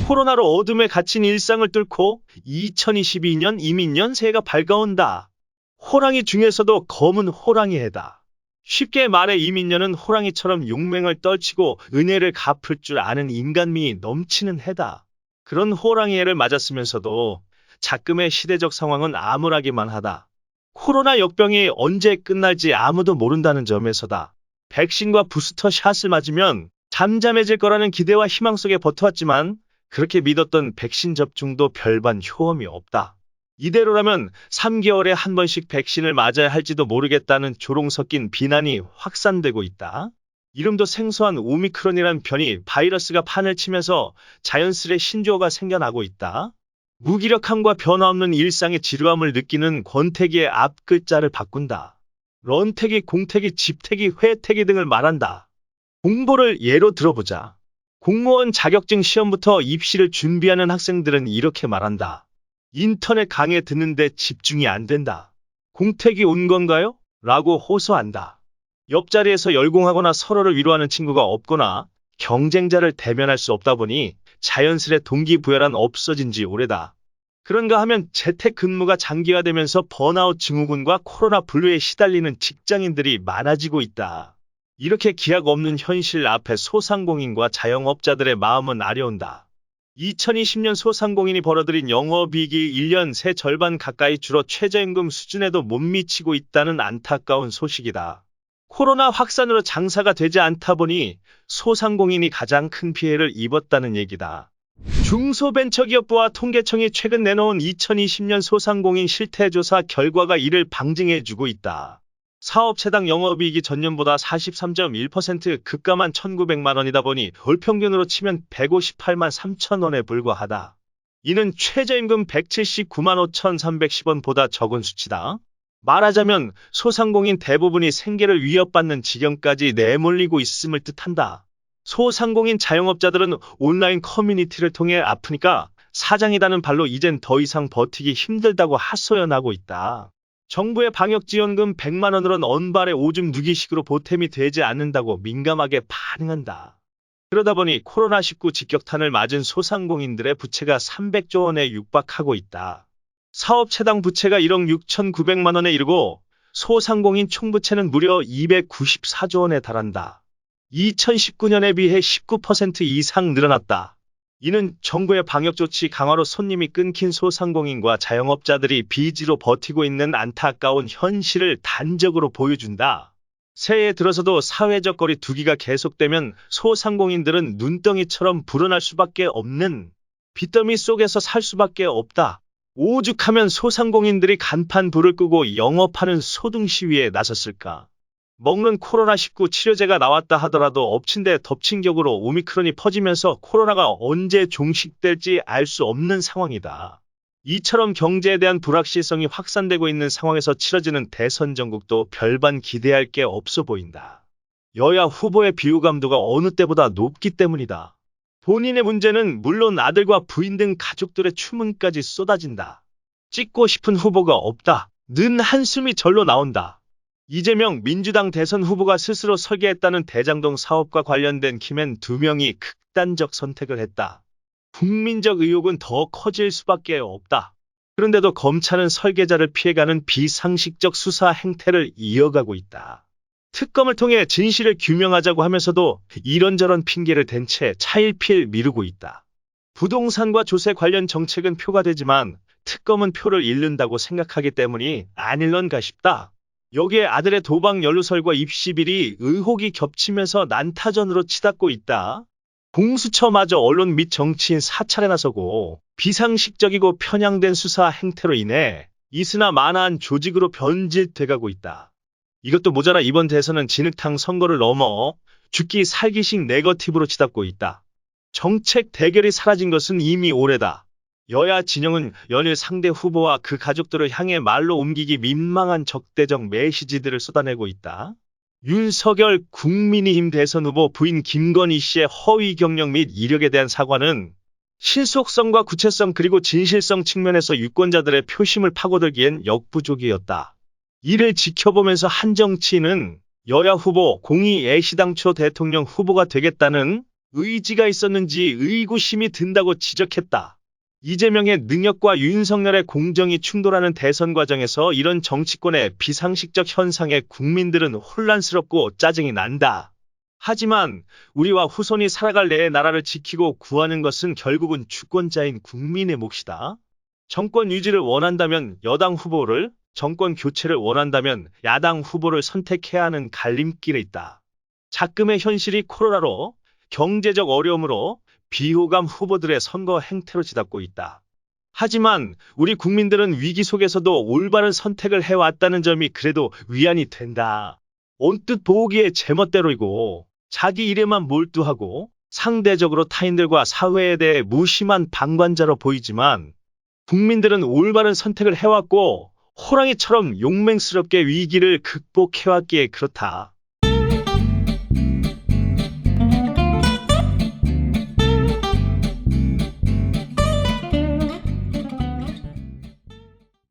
코로나로 어둠에 갇힌 일상을 뚫고 2022년 이민년 새해가 밝아온다. 호랑이 중에서도 검은 호랑이 해다. 쉽게 말해 이민년은 호랑이처럼 용맹을 떨치고 은혜를 갚을 줄 아는 인간미이 넘치는 해다. 그런 호랑이 해를 맞았으면서도 작금의 시대적 상황은 암울하기만 하다. 코로나 역병이 언제 끝날지 아무도 모른다는 점에서다. 백신과 부스터 샷을 맞으면 잠잠해질 거라는 기대와 희망 속에 버텨왔지만 그렇게 믿었던 백신 접종도 별반 효험이 없다. 이대로라면 3개월에 한 번씩 백신을 맞아야 할지도 모르겠다는 조롱 섞인 비난이 확산되고 있다. 이름도 생소한 오미크론이란 변이 바이러스가 판을 치면서 자연스레 신조어가 생겨나고 있다. 무기력함과 변화없는 일상의 지루함을 느끼는 권태기의 앞글자를 바꾼다. 런태기, 공태기, 집태기, 회태기 등을 말한다. 공보를 예로 들어보자. 공무원 자격증 시험부터 입시를 준비하는 학생들은 이렇게 말한다. 인터넷 강의 듣는데 집중이 안 된다. 공택이 온 건가요? 라고 호소한다. 옆자리에서 열공하거나 서로를 위로하는 친구가 없거나 경쟁자를 대면할 수 없다 보니 자연스레 동기부여란 없어진 지 오래다. 그런가 하면 재택근무가 장기화되면서 번아웃 증후군과 코로나 블루에 시달리는 직장인들이 많아지고 있다. 이렇게 기약 없는 현실 앞에 소상공인과 자영업자들의 마음은 아려온다. 2020년 소상공인이 벌어들인 영업이익이 1년 새 절반 가까이 줄어 최저임금 수준에도 못 미치고 있다는 안타까운 소식이다. 코로나 확산으로 장사가 되지 않다 보니 소상공인이 가장 큰 피해를 입었다는 얘기다. 중소벤처기업부와 통계청이 최근 내놓은 2020년 소상공인 실태조사 결과가 이를 방증해주고 있다. 사업체당 영업이익이 전년보다 43.1% 급감한 1,900만 원이다 보니 월평균으로 치면 158만 3천 원에 불과하다. 이는 최저임금 179만 5,310원보다 적은 수치다. 말하자면 소상공인 대부분이 생계를 위협받는 지경까지 내몰리고 있음을 뜻한다. 소상공인 자영업자들은 온라인 커뮤니티를 통해 아프니까 사장이다는 발로 이젠 더 이상 버티기 힘들다고 하소연하고 있다. 정부의 방역지원금 100만 원으론 언발에 오줌 누기식으로 보탬이 되지 않는다고 민감하게 반응한다. 그러다 보니 코로나19 직격탄을 맞은 소상공인들의 부채가 300조 원에 육박하고 있다. 사업체당 부채가 1억 6,900만 원에 이르고 소상공인 총부채는 무려 294조 원에 달한다. 2019년에 비해 19% 이상 늘어났다. 이는 정부의 방역조치 강화로 손님이 끊긴 소상공인과 자영업자들이 빚으로 버티고 있는 안타까운 현실을 단적으로 보여준다. 새해 들어서도 사회적 거리 두기가 계속되면 소상공인들은 눈덩이처럼 불어날 수밖에 없는 빚더미 속에서 살 수밖에 없다. 오죽하면 소상공인들이 간판 불을 끄고 영업하는 소등 시위에 나섰을까. 먹는 코로나19 치료제가 나왔다 하더라도 엎친 데 덮친 격으로 오미크론이 퍼지면서 코로나가 언제 종식될지 알 수 없는 상황이다. 이처럼 경제에 대한 불확실성이 확산되고 있는 상황에서 치러지는 대선 전국도 별반 기대할 게 없어 보인다. 여야 후보의 비호감도가 어느 때보다 높기 때문이다. 본인의 문제는 물론 아들과 부인 등 가족들의 추문까지 쏟아진다. 찍고 싶은 후보가 없다. 는 한숨이 절로 나온다. 이재명 민주당 대선 후보가 스스로 설계했다는 대장동 사업과 관련된 키맨 2명이 극단적 선택을 했다. 국민적 의혹은 더 커질 수밖에 없다. 그런데도 검찰은 설계자를 피해가는 비상식적 수사 행태를 이어가고 있다. 특검을 통해 진실을 규명하자고 하면서도 이런저런 핑계를 댄 채 차일피일 미루고 있다. 부동산과 조세 관련 정책은 표가 되지만 특검은 표를 잃는다고 생각하기 때문이 아닐런가 싶다. 여기에 아들의 도박 연루설과 입시비리 의혹이 겹치면서 난타전으로 치닫고 있다. 공수처마저 언론 및 정치인 사찰에 나서고 비상식적이고 편향된 수사 행태로 인해 이스나 마나한 조직으로 변질돼가고 있다. 이것도 모자라 이번 대선은 진흙탕 선거를 넘어 죽기 살기식 네거티브로 치닫고 있다. 정책 대결이 사라진 것은 이미 오래다. 여야 진영은 연일 상대 후보와 그 가족들을 향해 말로 옮기기 민망한 적대적 메시지들을 쏟아내고 있다. 윤석열 국민의힘 대선 후보 부인 김건희 씨의 허위 경력 및 이력에 대한 사과는 실속성과 구체성 그리고 진실성 측면에서 유권자들의 표심을 파고들기엔 역부족이었다. 이를 지켜보면서 한 정치인은 여야 후보 공이 애시당초 대통령 후보가 되겠다는 의지가 있었는지 의구심이 든다고 지적했다. 이재명의 능력과 윤석열의 공정이 충돌하는 대선 과정에서 이런 정치권의 비상식적 현상에 국민들은 혼란스럽고 짜증이 난다. 하지만 우리와 후손이 살아갈 내 나라를 지키고 구하는 것은 결국은 주권자인 국민의 몫이다. 정권 유지를 원한다면 여당 후보를, 정권 교체를 원한다면 야당 후보를 선택해야 하는 갈림길에 있다. 작금의 현실이 코로나로, 경제적 어려움으로, 비호감 후보들의 선거 행태로 지닫고 있다. 하지만 우리 국민들은 위기 속에서도 올바른 선택을 해왔다는 점이 그래도 위안이 된다. 온뜻 보기에 제멋대로이고 자기 일에만 몰두하고 상대적으로 타인들과 사회에 대해 무심한 방관자로 보이지만 국민들은 올바른 선택을 해왔고 호랑이처럼 용맹스럽게 위기를 극복해왔기에 그렇다.